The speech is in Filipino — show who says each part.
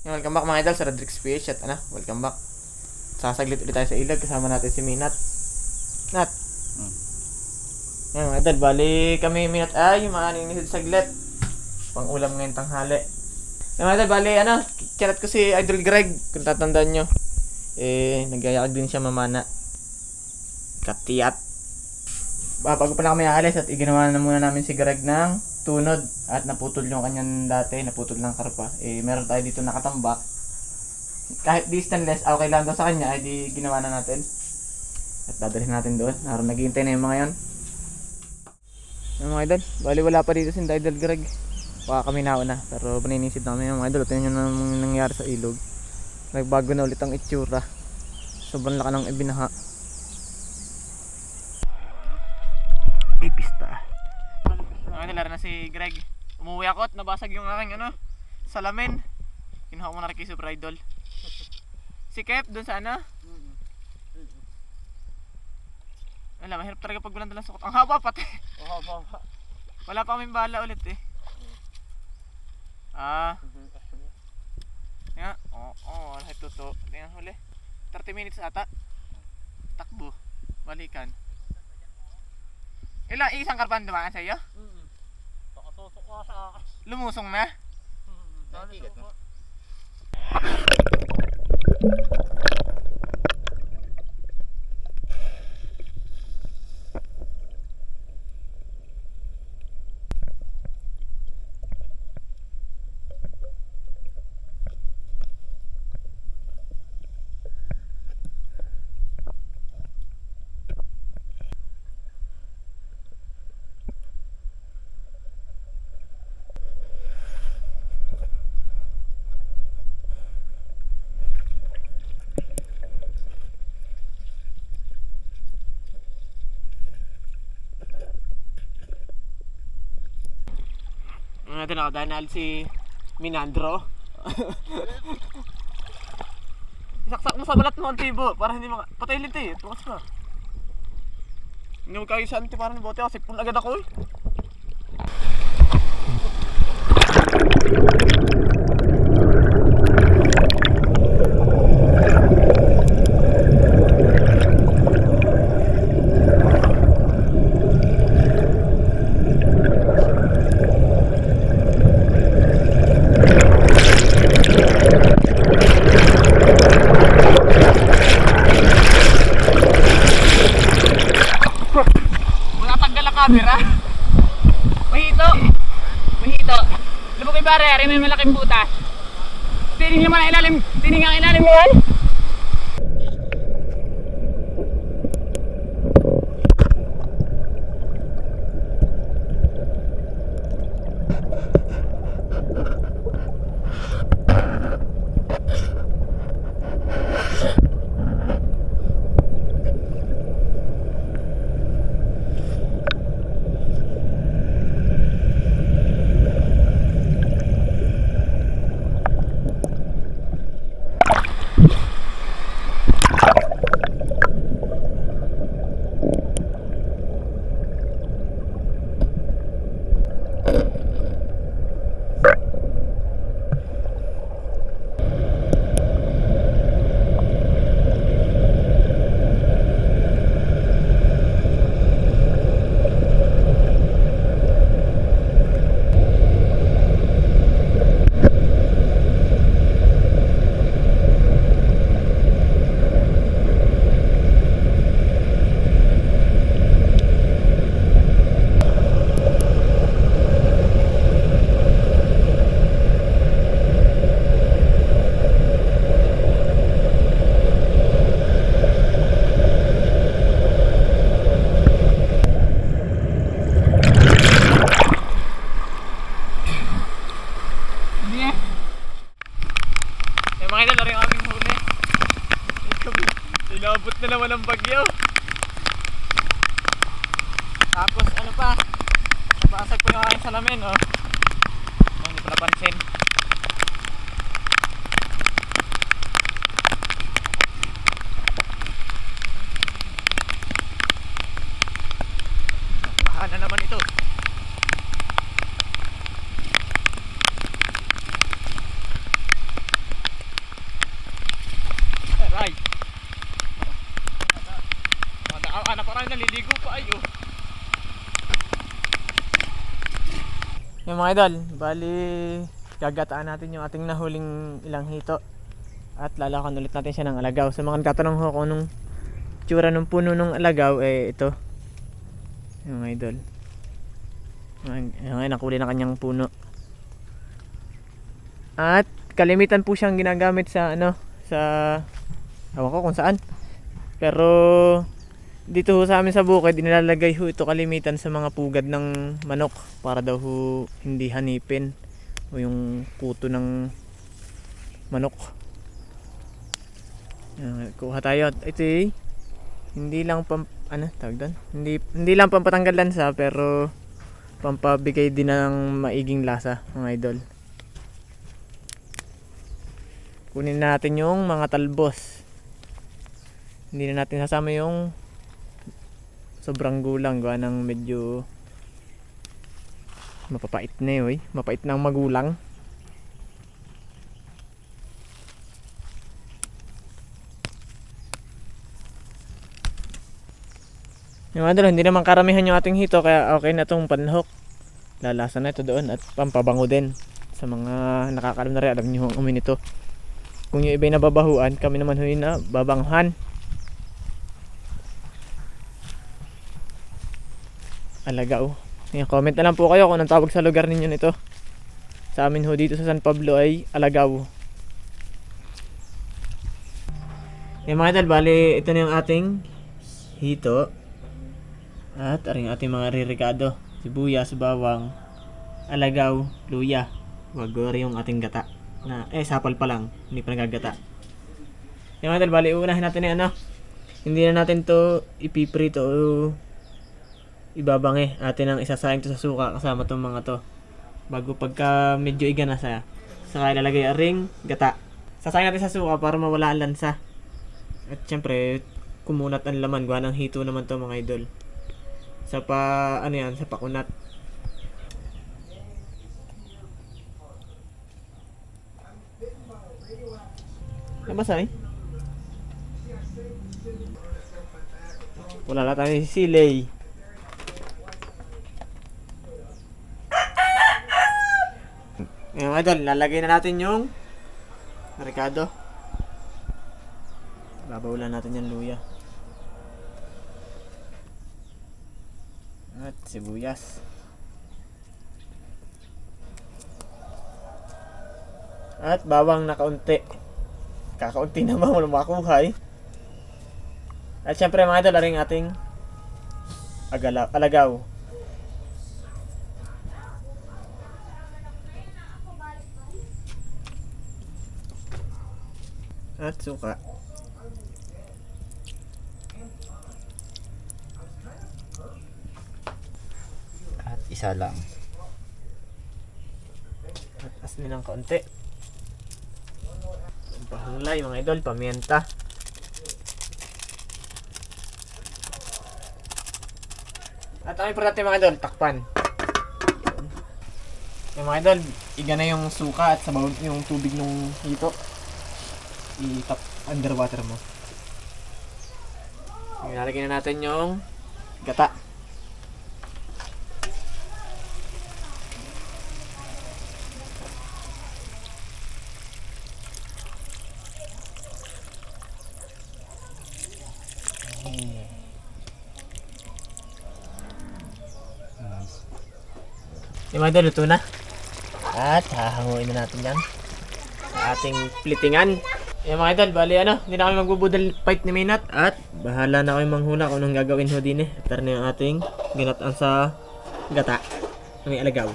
Speaker 1: Welcome back mga idol sa Rodrix PH at welcome back. Sasaglit ulit tayo sa ilag, kasama natin si Minat. Nat. Yan mga idol, bali kami Minat ay maaninisod saglit. Pang ulam ngayong tanghali. Yan mga idol, bali chat ko si Idol Greg, kung tatandaan nyo. Nagyayakag din siya mamana. Katiyat. Bago pa lang kami aalis at iginawa na muna namin si Greg ng tunod at naputol yung kanyang dati, naputol ng karpa. Meron tayo dito nakatambak. Kahit di stainless, okay lang daw sa kanya, ay di ginawa na natin. At dadalhin natin doon. Naroon naghihintay na yung mga yon. Yung mga idol, bali wala pa dito si Idol Greg. Baka kami nauna, pero paninisid namin yung mga idol. Tingnan nyo na nangyari sa ilog. Nagbago na ulit ang itsura. Sobrang laka ng ibinaha. Pipista. Nilaro na si Greg. Umuwi ako at nabasag yung aking salamin. Kinuha ko na rin kay Super Idol. Si Kep dun sa wala, mahirap talaga pag walang dalang sukot. Ang haba pati. Wala pa kaming bala ulit Nga, wala ito. Tingnan huli 30 minutes ata. Takbo, balikan. Isang karpan dumaan sa iyo?
Speaker 2: Nakatutok ka sa akin.
Speaker 1: Lumusong na?
Speaker 2: Nakikigat mo.
Speaker 1: Natin ako dahil si Minandro. Isaksak mo sa balat mo ang tibo para hindi patay lito tukas ka. Hindi mo kayo saan parang bote ako, sipon agad ako camera. Mahito. Lubog yung barrier, may malaking butas. Tining naman ang ilalim. Tining ang ilalim mo yan. Inabot na naman ang bagyo. Tapos nabasag ko yung aking salamin hindi ko napansin. Bahan na naman ito.
Speaker 2: mga naliligo pa ayo.
Speaker 1: Yung mga idol, bali gagataan natin yung ating nahuling ilang hito at lalakan ulit natin siya ng alagaw. Sa mga nagtatanong ho kung anong tsura ng puno ng alagaw, ito yung mga idol. Ngayon nakuli na kanyang puno. At kalimitan po siyang ginagamit sa sa ewan ko kung saan. Pero dito ho sa amin sa bukid, nilalagay ho ito kalimitan sa mga pugad ng manok para daw ho hindi hanipin o yung puto ng manok. Kuha tayo. Ito hindi lang tawag doon? Hindi lang pampatanggal lansa pero pampabigay din ng maiging lasa, mga idol. Kunin natin yung mga talbos. Hindi na natin sasama yung sobrang gulang, gawa ng medyo mapapait na yun, mapait na ang magulang. Yung mga idol, hindi naman karamihan yung ating hito, kaya okay na itong panhok. Lalasa na ito doon at pampabango din. Sa mga nakakalam na rin, alam nyo ang amoy nito. Kung yung iba'y nababahuan, kami naman huy na babanghan. Alagaw. Yung comment na lang po kayo kung anong tawag sa lugar ninyo nito. Sa amin ho dito sa San Pablo ay alagaw. Yung mga idol, bali ito na yung ating hito. At aring ating mga ririgado. Sibuyas, bawang, alagaw, luya. Wag yung ating gata. Sapal pa lang, hindi pa nagagata. Yung mga idol, bali uunahin natin yung hindi na natin to ipiprito o ibabangi. Atin ang isasayang to sa suka kasama tong mga to. Bago pagka medyo iganasa, saka ilalagay ang ring gata. Sasayang natin sa suka para mawala ang lansa. At syempre, kumunat ang laman. Gawa ng hito naman to, mga idol. Sa sa pakunat. Nabasa wala na tayo silay. Ngayon mga idol, lalagay na natin yung ricado. Babawalan natin yung luya. At sibuyas. At bawang na kaunti. Kakaunti naman, walang makuha At syempre mga idol, aring ating alagaw. At suka.
Speaker 3: At isa lang.
Speaker 1: At asin ng kaunti. Pahulay mga idol, pamienta. At ang importante mga idol, takpan. Yung mga idol, iga na yung suka at sabaw yung tubig ng hito. I-tap underwater mo. Ilalagay na natin yung gata. Yung mga idol, luto na. At hahanguin na natin yan sa ating plitingan. Yung mga idol, bali hindi na kami magbubudal fight ni Minat. At bahala na kami manghula kung anong gagawin ho din Ito na yung ating ginataan sa gata. May alagaw.